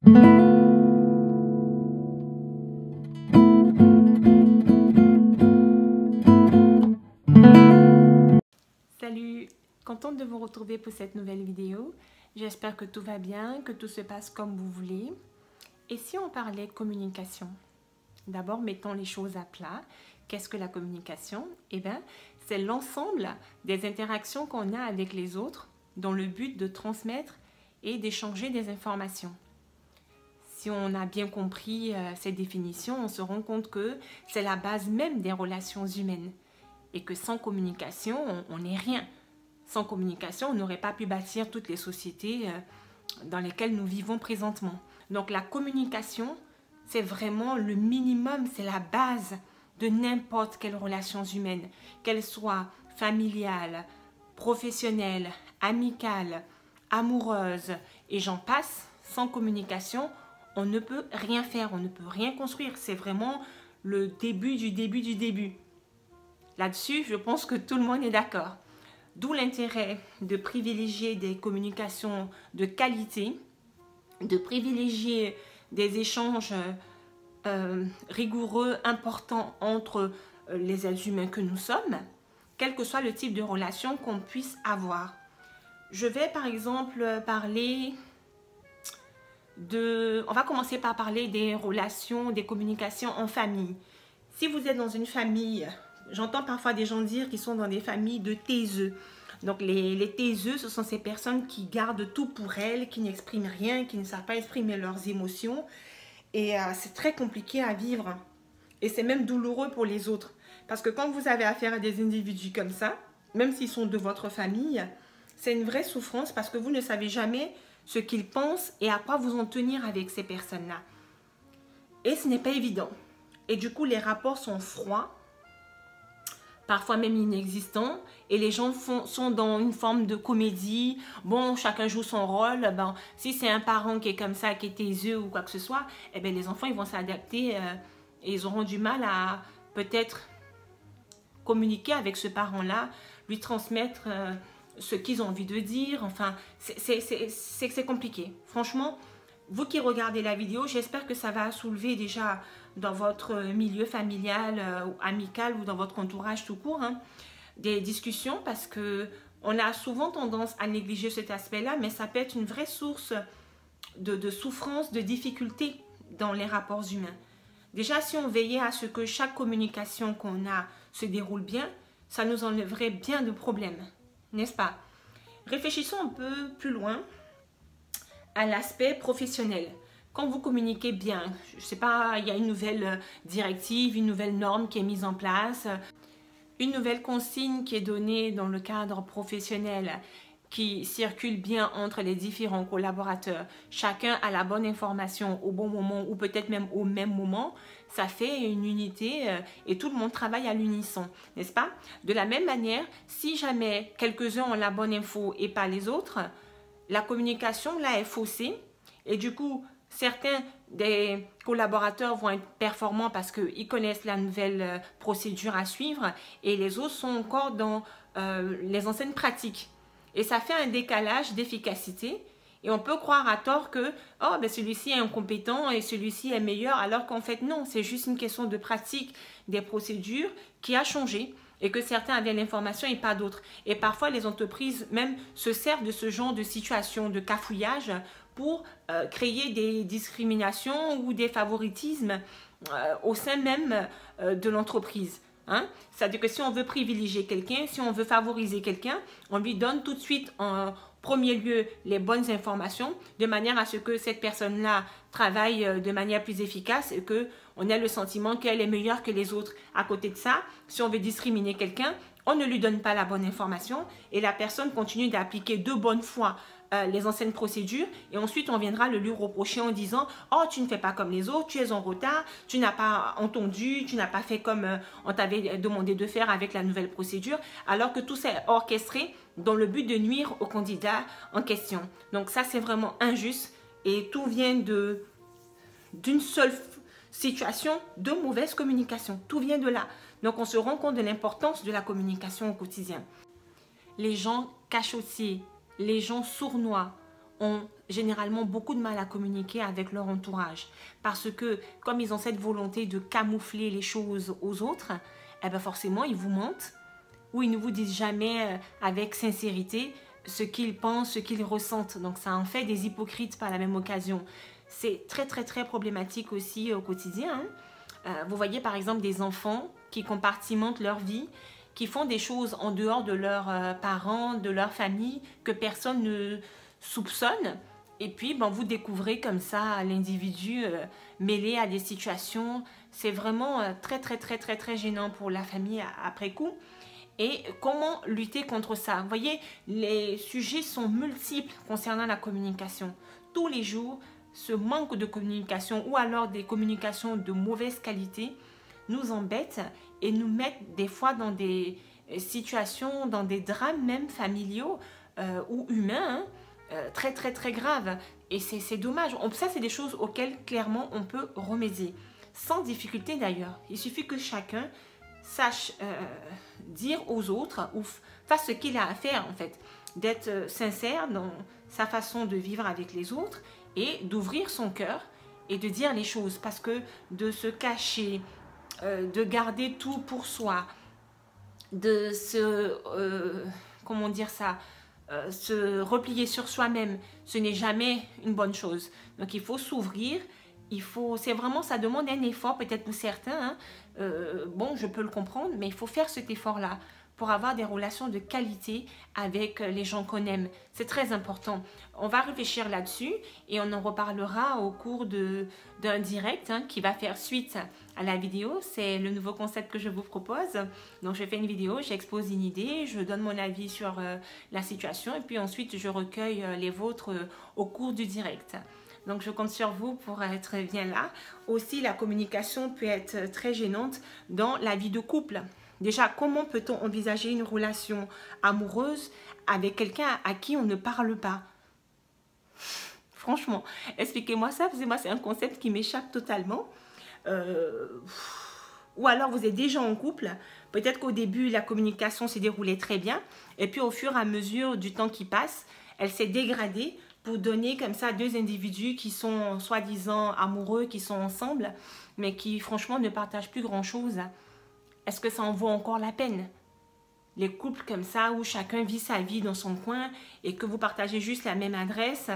Salut, contente de vous retrouver pour cette nouvelle vidéo. J'espère que tout va bien, que tout se passe comme vous voulez. Et si on parlait communication? D'abord, mettons les choses à plat. Qu'est-ce que la communication? Eh bien, c'est l'ensemble des interactions qu'on a avec les autres dans le but de transmettre et d'échanger des informations. Si on a bien compris cette définition, on se rend compte que c'est la base même des relations humaines et que sans communication, on n'est rien. Sans communication, on n'aurait pas pu bâtir toutes les sociétés dans lesquelles nous vivons présentement. Donc la communication, c'est vraiment le minimum, c'est la base de n'importe quelle relation humaine, qu'elle soit familiale, professionnelle, amicale, amoureuse, et j'en passe. Sans communication, on ne peut rien faire, on ne peut rien construire. C'est vraiment le début du début du début. Là-dessus, je pense que tout le monde est d'accord. D'où l'intérêt de privilégier des communications de qualité, de privilégier des échanges rigoureux, importants entre les êtres humains que nous sommes, quel que soit le type de relation qu'on puisse avoir. Je vais par exemple parler on va commencer par parler des relations, des communications en famille. Si vous êtes dans une famille, j'entends parfois des gens dire qu'ils sont dans des familles de taiseux. Donc les taiseux, ce sont ces personnes qui gardent tout pour elles, qui n'expriment rien, qui ne savent pas exprimer leurs émotions. Et c'est très compliqué à vivre. Et c'est même douloureux pour les autres. Parce que quand vous avez affaire à des individus comme ça, même s'ils sont de votre famille, c'est une vraie souffrance parce que vous ne savez jamais ce qu'ils pensent et à quoi vous en tenir avec ces personnes-là. Et ce n'est pas évident. Et du coup, les rapports sont froids, parfois même inexistants, et les gens sont dans une forme de comédie. Bon, chacun joue son rôle. Ben, si c'est un parent qui est comme ça, qui est taiseux ou quoi que ce soit, eh bien, les enfants ils vont s'adapter et ils auront du mal à peut-être communiquer avec ce parent-là, lui transmettre ce qu'ils ont envie de dire. Enfin, c'est compliqué. Franchement, vous qui regardez la vidéo, j'espère que ça va soulever déjà dans votre milieu familial ou amical ou dans votre entourage tout court, des discussions, parce que on a souvent tendance à négliger cet aspect-là, mais ça peut être une vraie source de souffrance, de difficulté dans les rapports humains. Déjà, si on veillait à ce que chaque communication qu'on a se déroule bien, ça nous enlèverait bien de problèmes, n'est-ce pas? Réfléchissons un peu plus loin à l'aspect professionnel. Quand vous communiquez bien, je ne sais pas, il y a une nouvelle directive, une nouvelle norme qui est mise en place, une nouvelle consigne qui est donnée dans le cadre professionnel, qui circule bien entre les différents collaborateurs, chacun a la bonne information au bon moment ou peut-être même au même moment, ça fait une unité et tout le monde travaille à l'unisson, n'est-ce pas? De la même manière, si jamais quelques-uns ont la bonne info et pas les autres, la communication là est faussée et du coup, certains des collaborateurs vont être performants parce qu'ils connaissent la nouvelle procédure à suivre et les autres sont encore dans les anciennes pratiques. Et ça fait un décalage d'efficacité et on peut croire à tort que oh, ben celui-ci est incompétent et celui-ci est meilleur, alors qu'en fait non, c'est juste une question de pratique des procédures qui a changé et que certains avaient l'information et pas d'autres. Et parfois les entreprises même se servent de ce genre de situation de cafouillage pour créer des discriminations ou des favoritismes au sein même de l'entreprise. C'est-à-dire que si on veut privilégier quelqu'un, si on veut favoriser quelqu'un, on lui donne tout de suite en premier lieu les bonnes informations de manière à ce que cette personne-là travaille de manière plus efficace et qu'on ait le sentiment qu'elle est meilleure que les autres. À côté de ça, si on veut discriminer quelqu'un, on ne lui donne pas la bonne information et la personne continue d'appliquer de bonne foi les anciennes procédures et ensuite on viendra le lui reprocher en disant « Oh, tu ne fais pas comme les autres, tu es en retard, tu n'as pas entendu, tu n'as pas fait comme on t'avait demandé de faire avec la nouvelle procédure » alors que tout s'est orchestré dans le but de nuire au candidat en question. Donc ça, c'est vraiment injuste et tout vient d'une seule situation de mauvaise communication. Tout vient de là. Donc on se rend compte de l'importance de la communication au quotidien. Les gens cachotiers, les gens sournois ont généralement beaucoup de mal à communiquer avec leur entourage. Parce que comme ils ont cette volonté de camoufler les choses aux autres, eh ben forcément ils vous mentent ou ils ne vous disent jamais avec sincérité ce qu'ils pensent, ce qu'ils ressentent. Donc ça en fait des hypocrites par la même occasion. C'est très très très problématique aussi au quotidien. Vous voyez par exemple des enfants qui compartimentent leur vie, qui font des choses en dehors de leurs parents, de leur famille, que personne ne soupçonne. Et puis, bon, vous découvrez comme ça l'individu mêlé à des situations. C'est vraiment très, très, très, très, très gênant pour la famille après coup. Et comment lutter contre ça? Vous voyez, les sujets sont multiples concernant la communication. Tous les jours, ce manque de communication ou alors des communications de mauvaise qualité nous embêtent et nous mettent des fois dans des situations, dans des drames même familiaux ou humains, très très très graves. Et c'est dommage. Ça, c'est des choses auxquelles clairement on peut remédier. Sans difficulté d'ailleurs. Il suffit que chacun sache dire aux autres ou fasse ce qu'il a à faire en fait. D'être sincère dans sa façon de vivre avec les autres et d'ouvrir son cœur et de dire les choses. Parce que de se cacher, de garder tout pour soi, de se, comment dire ça, se replier sur soi-même, ce n'est jamais une bonne chose. Donc il faut s'ouvrir, c'est vraiment, ça demande un effort peut-être pour certains, hein. Bon, je peux le comprendre, mais il faut faire cet effort-là pour avoir des relations de qualité avec les gens qu'on aime. C'est très important. On va réfléchir là-dessus et on en reparlera au cours d'un direct qui va faire suite à la vidéo. C'est le nouveau concept que je vous propose. Donc, je fais une vidéo, j'expose une idée, je donne mon avis sur la situation et puis ensuite, je recueille les vôtres au cours du direct. Donc, je compte sur vous pour être bien là. Aussi, la communication peut être très gênante dans la vie de couple. Déjà, comment peut-on envisager une relation amoureuse avec quelqu'un à qui on ne parle pas? Franchement, expliquez-moi ça, parce que moi, c'est un concept qui m'échappe totalement. Ou alors, vous êtes déjà en couple. Peut-être qu'au début, la communication s'est déroulée très bien. Et puis, au fur et à mesure du temps qui passe, elle s'est dégradée pour donner comme ça deux individus qui sont soi-disant amoureux, qui sont ensemble, mais qui, franchement, ne partagent plus grand-chose. Est-ce que ça en vaut encore la peine? Les couples comme ça, où chacun vit sa vie dans son coin et que vous partagez juste la même adresse,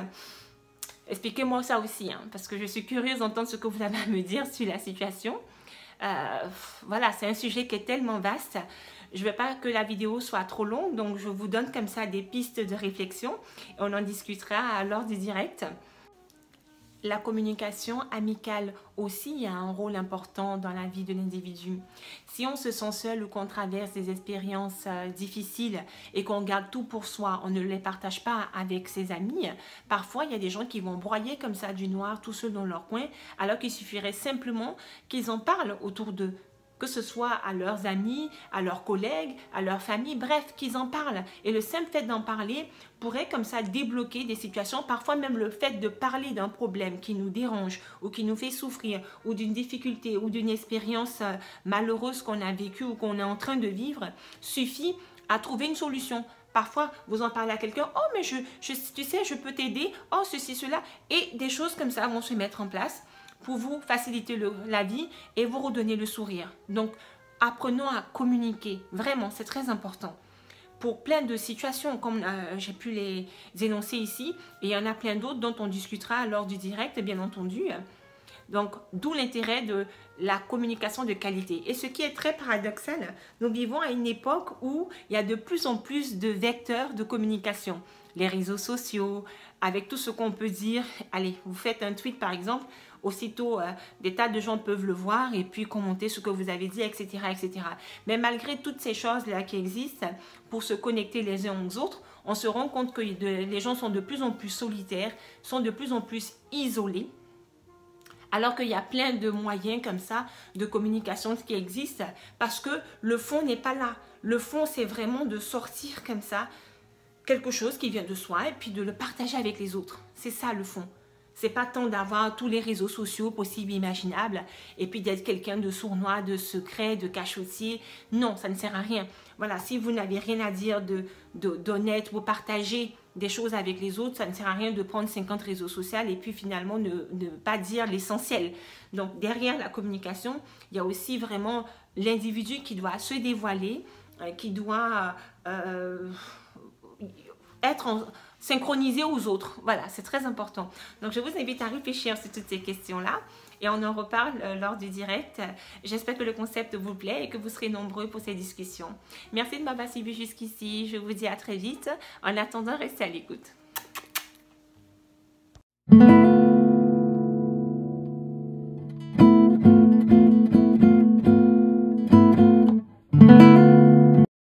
expliquez-moi ça aussi, hein, parce que je suis curieuse d'entendre ce que vous avez à me dire sur la situation. Voilà, c'est un sujet qui est tellement vaste. Je ne veux pas que la vidéo soit trop longue, donc je vous donne comme ça des pistes de réflexion et on en discutera lors du direct. La communication amicale aussi a un rôle important dans la vie de l'individu. Si on se sent seul ou qu'on traverse des expériences difficiles et qu'on garde tout pour soi, on ne les partage pas avec ses amis, parfois il y a des gens qui vont broyer comme ça du noir tout seuls dans leur coin, alors qu'il suffirait simplement qu'ils en parlent autour d'eux. Que ce soit à leurs amis, à leurs collègues, à leur famille, bref, qu'ils en parlent. Et le simple fait d'en parler pourrait comme ça débloquer des situations, parfois même le fait de parler d'un problème qui nous dérange ou qui nous fait souffrir ou d'une difficulté ou d'une expérience malheureuse qu'on a vécue ou qu'on est en train de vivre, suffit à trouver une solution. Parfois, vous en parlez à quelqu'un, « Oh, mais tu sais, je peux t'aider, oh, ceci, cela » et des choses comme ça vont se mettre en place pour vous faciliter la vie et vous redonner le sourire. Donc, apprenons à communiquer. Vraiment, c'est très important. Pour plein de situations, comme j'ai pu les énoncer ici, et il y en a plein d'autres dont on discutera lors du direct, bien entendu. Donc, d'où l'intérêt de la communication de qualité. Et ce qui est très paradoxal, nous vivons à une époque où il y a de plus en plus de vecteurs de communication. Les réseaux sociaux, avec tout ce qu'on peut dire. Allez, vous faites un tweet par exemple, aussitôt des tas de gens peuvent le voir et puis commenter ce que vous avez dit, etc., etc. Mais malgré toutes ces choses-là qui existent, pour se connecter les uns aux autres, on se rend compte que les gens sont de plus en plus solitaires, sont de plus en plus isolés. Alors qu'il y a plein de moyens comme ça de communication qui existent parce que le fond n'est pas là. Le fond, c'est vraiment de sortir comme ça quelque chose qui vient de soi et puis de le partager avec les autres. C'est ça le fond. C'est pas tant d'avoir tous les réseaux sociaux possibles et imaginables et puis d'être quelqu'un de sournois, de secret, de cachotier. Non, ça ne sert à rien. Voilà, si vous n'avez rien à dire d'honnête, vous partagez des choses avec les autres. Ça ne sert à rien de prendre 50 réseaux sociaux et puis finalement ne pas dire l'essentiel. Donc derrière la communication, il y a aussi vraiment l'individu qui doit se dévoiler, qui doit être synchronisé aux autres. Voilà, c'est très important. Donc je vous invite à réfléchir sur toutes ces questions-là et on en reparle lors du direct. J'espère que le concept vous plaît et que vous serez nombreux pour ces discussions. Merci de m'avoir suivi jusqu'ici. Je vous dis à très vite. En attendant, restez à l'écoute.